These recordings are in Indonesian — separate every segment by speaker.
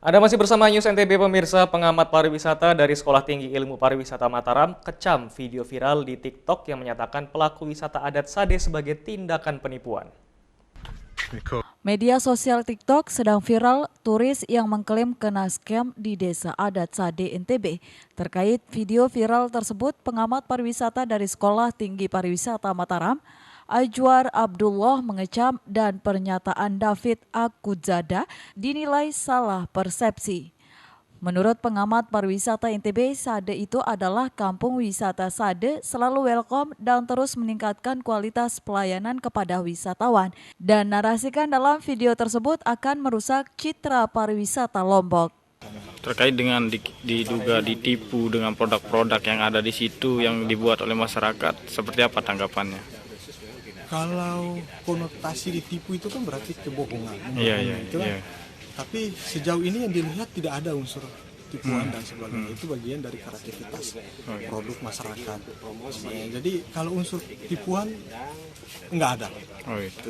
Speaker 1: Anda masih bersama News NTB pemirsa. Pengamat pariwisata dari Sekolah Tinggi Ilmu Pariwisata Mataram kecam video viral di TikTok yang menyatakan pelaku wisata adat Sade sebagai tindakan penipuan.
Speaker 2: Media sosial TikTok sedang viral turis yang mengklaim kena scam di Desa Adat Sade NTB. Terkait video viral tersebut, pengamat pariwisata dari Sekolah Tinggi Pariwisata Mataram, Ajwar Abdullah mengecam dan pernyataan David Akudzada dinilai salah persepsi. Menurut pengamat pariwisata NTB, Sade itu adalah kampung wisata Sade selalu welcome dan terus meningkatkan kualitas pelayanan kepada wisatawan. Dan narasikan dalam video tersebut akan merusak citra pariwisata Lombok.
Speaker 3: Terkait dengan diduga ditipu dengan produk-produk yang ada di situ yang dibuat oleh masyarakat, seperti apa tanggapannya?
Speaker 4: Kalau konotasi ditipu itu kan berarti kebohongan.
Speaker 3: Iya.
Speaker 4: Tapi sejauh ini yang dilihat tidak ada unsur tipuan dan sebagainya. Itu bagian dari kreativitas produk masyarakat. Jadi kalau unsur tipuan nggak ada.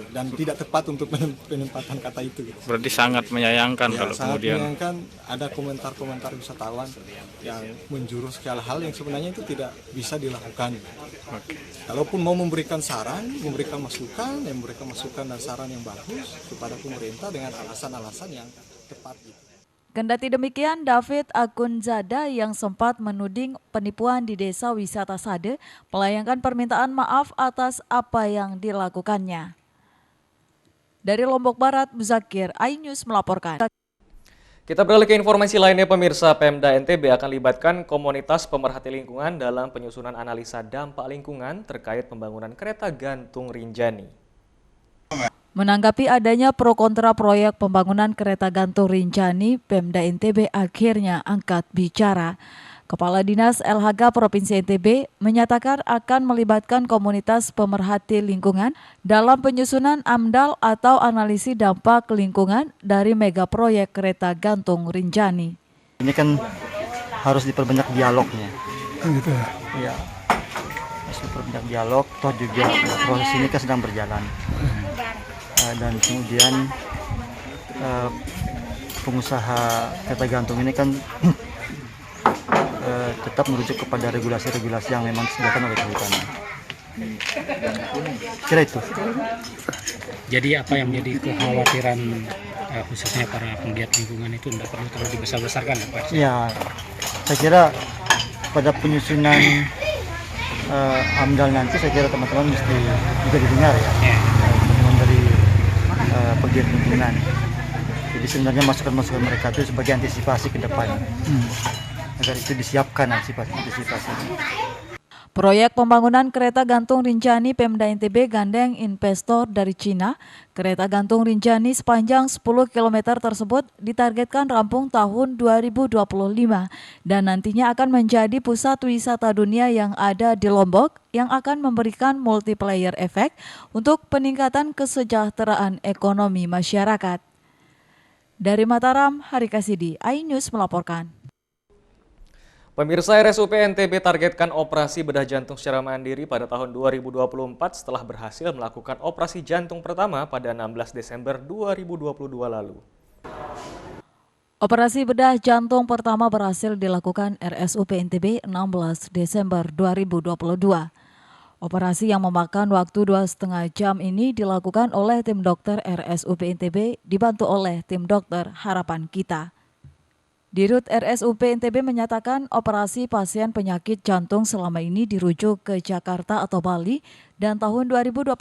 Speaker 4: Dan tidak tepat untuk penempatan kata itu.
Speaker 3: Berarti sangat menyayangkan
Speaker 4: Ya,
Speaker 3: kalau
Speaker 4: sangat
Speaker 3: kemudian
Speaker 4: menyayangkan ada komentar-komentar wisatawan yang menjurus ke hal-hal yang sebenarnya itu tidak bisa dilakukan. Kalaupun mau memberikan saran, memberikan masukan dan saran yang bagus kepada pemerintah dengan alasan-alasan yang tepat.
Speaker 2: Kendati demikian, David Akunzada yang sempat menuding penipuan di desa wisata Sade melayangkan permintaan maaf atas apa yang dilakukannya. Dari Lombok Barat, Muzakir, iNews melaporkan.
Speaker 1: Kita beralih ke informasi lainnya pemirsa. Pemda NTB akan libatkan komunitas pemerhati lingkungan dalam penyusunan analisa dampak lingkungan terkait pembangunan kereta gantung Rinjani.
Speaker 2: Menanggapi adanya pro kontra proyek pembangunan kereta gantung Rinjani, Pemda NTB akhirnya angkat bicara. Kepala Dinas LHK Provinsi NTB menyatakan akan melibatkan komunitas pemerhati lingkungan dalam penyusunan AMDAL atau analisis dampak lingkungan dari mega proyek kereta gantung Rinjani.
Speaker 5: Ini kan harus diperbanyak dialognya.
Speaker 4: Gitu.
Speaker 5: Iya. Harus diperbanyak dialog, toh juga proses ini kan sedang berjalan. Dan kemudian pengusaha kereta gantung ini kan tetap merujuk kepada regulasi-regulasi yang memang disediakan oleh kehutanan. Kira itu.
Speaker 6: Jadi apa yang menjadi kekhawatiran khususnya para penggiat lingkungan itu tidak perlu terlalu dibesar-besarkan, Pak?
Speaker 5: Ya, saya kira pada penyusunan AMDAL nanti saya kira teman-teman mesti juga didengar ya. Teman-teman dari penggiat lingkungan. Jadi sebenarnya masukan-masukan mereka itu sebagai antisipasi ke depan. Agar itu disiapkan antisipasi.
Speaker 2: Proyek pembangunan kereta gantung Rinjani Pemda NTB gandeng investor dari Cina. Kereta gantung Rinjani sepanjang 10 km tersebut ditargetkan rampung tahun 2025 dan nantinya akan menjadi pusat wisata dunia yang ada di Lombok yang akan memberikan multiplier efek untuk peningkatan kesejahteraan ekonomi masyarakat. Dari Mataram, Hari Kasidi, iNews melaporkan.
Speaker 1: Pemirsa, RSUP NTB targetkan operasi bedah jantung secara mandiri pada tahun 2024 setelah berhasil melakukan operasi jantung pertama pada 16 Desember 2022 lalu.
Speaker 2: Operasi bedah jantung pertama berhasil dilakukan RSUP NTB 16 Desember 2022. Operasi yang memakan waktu 2,5 jam ini dilakukan oleh tim dokter RSUP NTB dibantu oleh tim dokter Harapan Kita. Dirut RSUP NTB menyatakan operasi pasien penyakit jantung selama ini dirujuk ke Jakarta atau Bali dan tahun 2024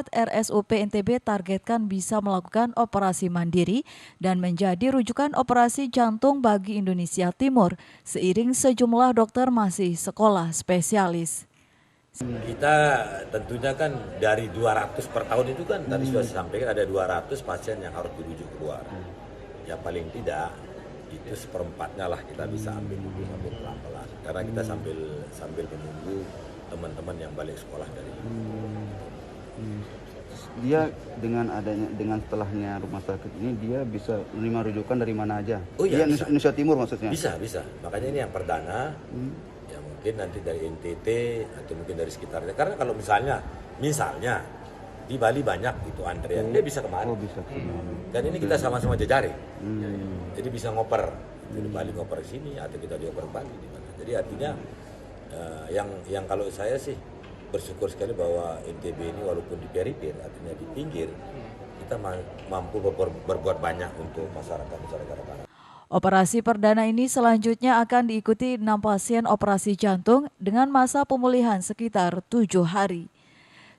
Speaker 2: RSUP NTB targetkan bisa melakukan operasi mandiri dan menjadi rujukan operasi jantung bagi Indonesia Timur seiring sejumlah dokter masih sekolah spesialis.
Speaker 7: Kita tentunya kan dari 200 per tahun itu kan tadi sudah disampaikan ada 200 pasien yang harus dirujuk keluar. Ya paling tidak itu seperempatnya lah kita bisa ambil pelan-pelan karena kita sambil menunggu teman-teman yang balik sekolah dari
Speaker 8: dia dengan setelahnya rumah sakit ini dia bisa menerima rujukan dari mana aja.
Speaker 7: Oh iya, bisa.
Speaker 8: Indonesia Timur maksudnya.
Speaker 7: Bisa makanya ini yang perdana ya mungkin nanti dari NTT atau mungkin dari sekitarnya karena kalau misalnya di Bali banyak gitu antrian, dia bisa kemari.
Speaker 8: Oh, bisa kesini.
Speaker 7: Dan ini kita sama-sama jejaring, jadi bisa ngoper di Bali, ngoper ke sini atau kita dioper ke Bali di mana. Jadi artinya yang kalau saya sih bersyukur sekali bahwa NTB ini walaupun di perifer, artinya di pinggir, kita mampu berbuat banyak untuk masyarakat Utara.
Speaker 2: Operasi perdana ini selanjutnya akan diikuti 6 pasien operasi jantung dengan masa pemulihan sekitar 7 hari.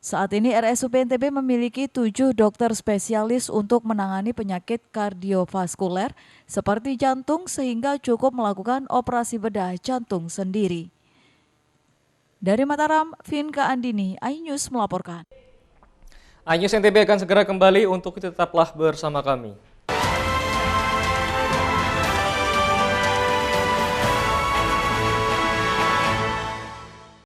Speaker 2: Saat ini RSUP NTB memiliki 7 dokter spesialis untuk menangani penyakit kardiovaskuler seperti jantung sehingga cukup melakukan operasi bedah jantung sendiri. Dari Mataram, Vinka Andini, iNews melaporkan.
Speaker 1: iNews NTB akan segera kembali, untuk itu tetaplah bersama kami.